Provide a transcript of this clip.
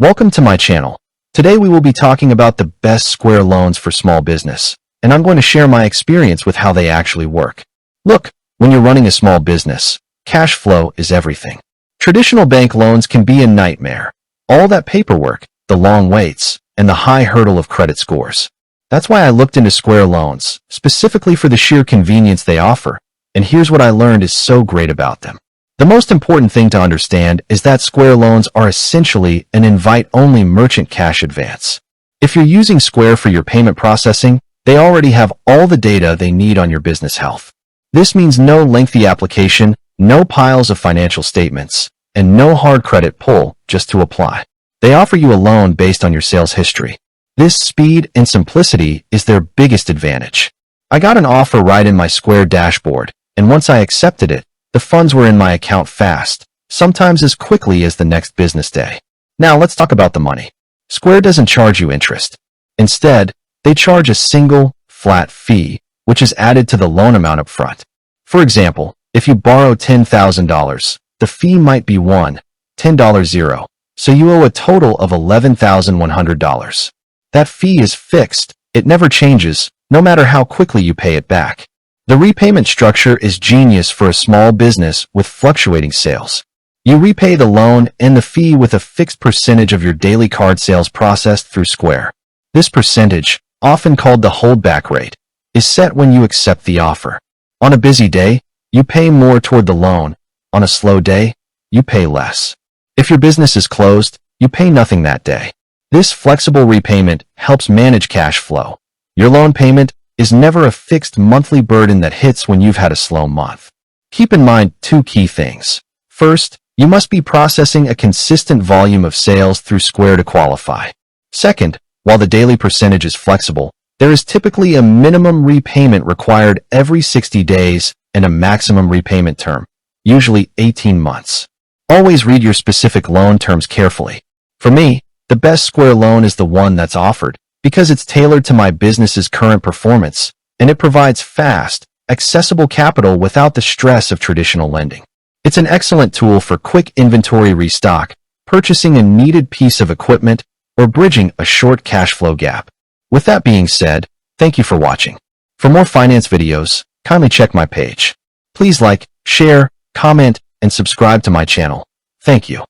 Welcome to my channel. Today we will be talking about the best Square loans for small business, and I'm going to share my experience with how they actually work. Look, when you're running a small business, cash flow is everything. Traditional bank loans can be a nightmare. All that paperwork, the long waits, and the high hurdle of credit scores. That's why I looked into Square loans, specifically for the sheer convenience they offer, and here's what I learned is so great about them. The most important thing to understand is that Square loans are essentially an invite-only merchant cash advance. If you're using Square for your payment processing, they already have all the data they need on your business health. This means no lengthy application, no piles of financial statements, and no hard credit pull just to apply. They offer you a loan based on your sales history. This speed and simplicity is their biggest advantage. I got an offer right in my Square dashboard, and once I accepted it, the funds were in my account fast, sometimes as quickly as the next business day. Now let's talk about the money. Square doesn't charge you interest. Instead, they charge a single, flat fee, which is added to the loan amount up front. For example, if you borrow $10,000, the fee might be $10 so you owe a total of $11,100. That fee is fixed. It never changes, no matter how quickly you pay it back. The repayment structure is genius for a small business with fluctuating sales. You repay the loan and the fee with a fixed percentage of your daily card sales processed through Square. This percentage, often called the holdback rate, is set when you accept the offer. On a busy day, you pay more toward the loan. On a slow day, you pay less. If your business is closed, you pay nothing that day. This flexible repayment helps manage cash flow. Your loan payment is never a fixed monthly burden that hits when you've had a slow month. Keep in mind two key things. First, you must be processing a consistent volume of sales through Square to qualify. Second, while the daily percentage is flexible, there is typically a minimum repayment required every 60 days and a maximum repayment term, usually 18 months. Always read your specific loan terms carefully. For me, the best Square loan is the one that's offered, because it's tailored to my business's current performance, and it provides fast, accessible capital without the stress of traditional lending. It's an excellent tool for quick inventory restock, purchasing a needed piece of equipment, or bridging a short cash flow gap. With that being said, thank you for watching. For more finance videos, kindly check my page. Please like, share, comment, and subscribe to my channel. Thank you.